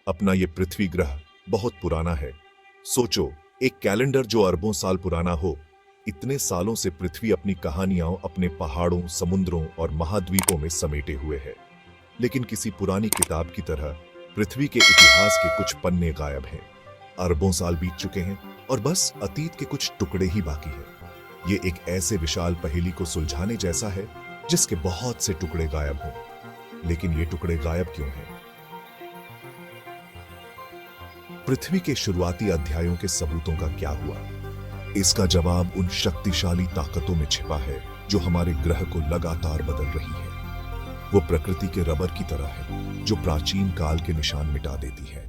अपना ये पृथ्वी ग्रह बहुत पुराना है। सोचो, एक कैलेंडर जो अरबों साल पुराना हो। इतने सालों से पृथ्वी अपनी कहानियां अपने पहाड़ों, समुद्रों और महाद्वीपों में समेटे हुए है। लेकिन किसी पुरानी किताब की तरह पृथ्वी के इतिहास के कुछ पन्ने गायब हैं। अरबों साल बीत चुके हैं और बस अतीत के कुछ टुकड़े ही बाकी हैं। ये एक ऐसे विशाल पहेली को सुलझाने जैसा है जिसके बहुत से टुकड़े गायब हों। लेकिन ये टुकड़े गायब क्यों हैं? पृथ्वी के शुरुआती अध्यायों के सबूतों का क्या हुआ? इसका जवाब उन शक्तिशाली ताकतों में छिपा है जो हमारे ग्रह को लगातार बदल रही है। वो प्रकृति के रबर की तरह है जो प्राचीन काल के निशान मिटा देती है।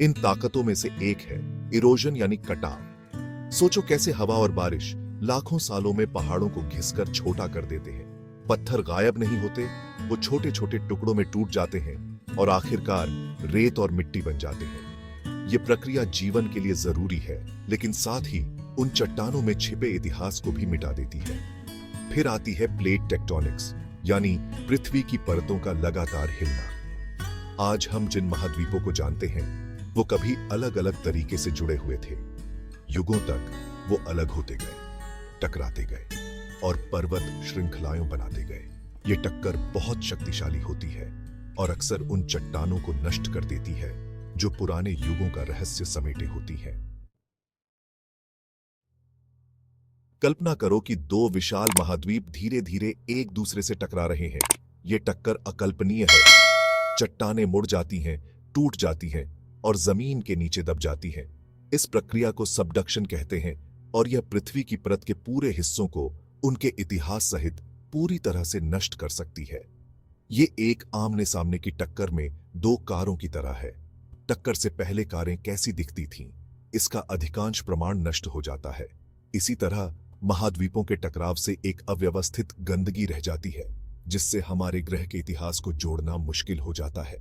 इन ताकतों में से एक है इरोजन यानी कटाव। सोचो कैसे हवा और बारिश लाखों सालों में पहाड़ों को घिसकर छोटा कर देते हैं। पत्थर गायब नहीं होते, वो छोटे छोटे टुकड़ों में टूट जाते हैं और आखिरकार रेत और मिट्टी बन जाते हैं। ये प्रक्रिया जीवन के लिए जरूरी है, लेकिन साथ ही उन चट्टानों में छिपे इतिहास को भी मिटा देती है। फिर आती है प्लेट टेक्टोनिक्स, यानी पृथ्वी की परतों का लगातार हिलना। आज हम जिन महाद्वीपों को जानते हैं वो कभी अलग अलग तरीके से जुड़े हुए थे। युगों तक वो अलग होते गए, टकराते गए और पर्वत श्रृंखलाएं बनाते गए। ये टक्कर बहुत शक्तिशाली होती है और अक्सर उन चट्टानों को नष्ट कर देती है जो पुराने युगों का रहस्य समेटे होती है। कल्पना करो कि दो विशाल महाद्वीप धीरे धीरे एक दूसरे से टकरा रहे हैं। यह टक्कर अकल्पनीय है। चट्टानें मुड़ जाती हैं, टूट जाती हैं और जमीन के नीचे दब जाती हैं। इस प्रक्रिया को सबडक्शन कहते हैं और यह पृथ्वी की परत के पूरे हिस्सों को उनके इतिहास सहित पूरी तरह से नष्ट कर सकती है। ये एक आमने सामने की टक्कर में दो कारों की तरह है। टक्कर से पहले कारें कैसी दिखती थीं, इसका अधिकांश प्रमाण नष्ट हो जाता है। इसी तरह महाद्वीपों के टकराव से एक अव्यवस्थित गंदगी रह जाती है, जिससे हमारे ग्रह के इतिहास को जोड़ना मुश्किल हो जाता है।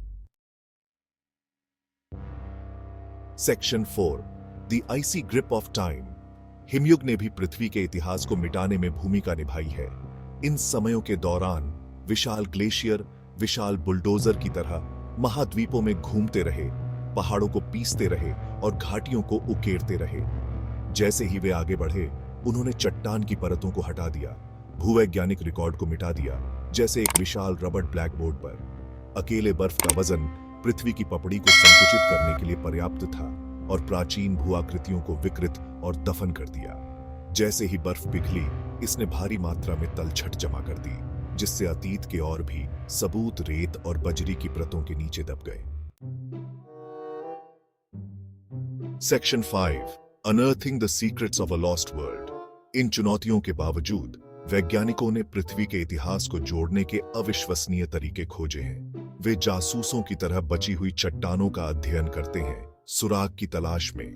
Section 4, the icy grip of time. हिमयुग ने भी पृथ्वी के इतिहास को मिटाने में भूमिका निभाई है। इन समयों के दौरान विशाल ग्लेशियर विशाल बुलडोजर की तरह महाद्वीपों में घूमते रहे, पहाड़ों को पीसते रहे और घाटियों को उकेरते रहे। जैसे ही वे आगे बढ़े, उन्होंने चट्टान की परतों को हटा दिया, भूवैज्ञानिक रिकॉर्ड को मिटा दिया, जैसे एक विशाल रबड़ ब्लैकबोर्ड पर। अकेले बर्फ का वजन पृथ्वी की पपड़ी को संकुचित करने के लिए पर्याप्त था और प्राचीन भूआकृतियों को विकृत और दफन कर दिया। जैसे ही बर्फ पिघली, इसने भारी मात्रा में तलछट जमा कर दी, जिससे अतीत के और भी सबूत रेत और बजरी की परतों के नीचे दब गए। Section 5, unearthing the secrets of a lost world. इन चुनौतियों के बावजूद वैज्ञानिकों ने पृथ्वी के इतिहास को जोड़ने के अविश्वसनीय तरीके खोजे हैं। वे जासूसों की तरह बची हुई चट्टानों का अध्ययन करते हैं, सुराग की तलाश में।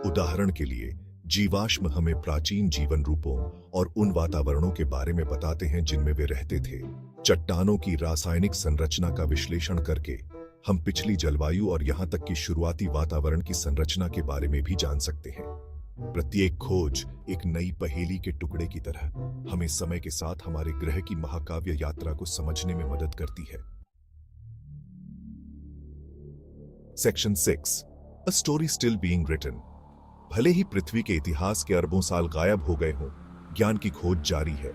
उदाहरण के लिए, जीवाश्म हमें प्राचीन जीवन रूपों और उन वातावरणों के बारे में बताते हैं जिनमें वे रहते थे। चट्टानों की रासायनिक संरचना का विश्लेषण करके हम पिछली जलवायु और यहां तक कि शुरुआती वातावरण की संरचना के बारे में भी जान सकते हैं। प्रत्येक खोज एक नई पहेली के टुकड़े की तरह हमें समय के साथ हमारे ग्रह की महाकाव्य यात्रा को समझने में मदद करती है। Section 6, a story still being written. भले ही पृथ्वी के इतिहास के अरबों साल गायब हो गए हों, ज्ञान की खोज जारी है।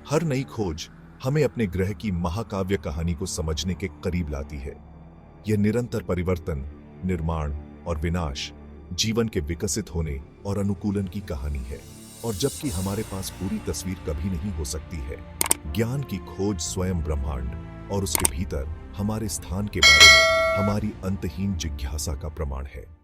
हर नई खोज हमें अपने ग्रह की महाकाव्य कहानी को समझने के करीब लाती है। यह निरंतर परिवर्तन, निर्माण और विनाश, जीवन के विकसित होने और अनुकूलन की कहानी है। और जबकि हमारे पास पूरी तस्वीर कभी नहीं हो सकती है, ज्ञान की खोज स्वयं ब्रह्मांड और उसके भीतर हमारे स्थान के बारे में हमारी अंतहीन जिज्ञासा का प्रमाण है।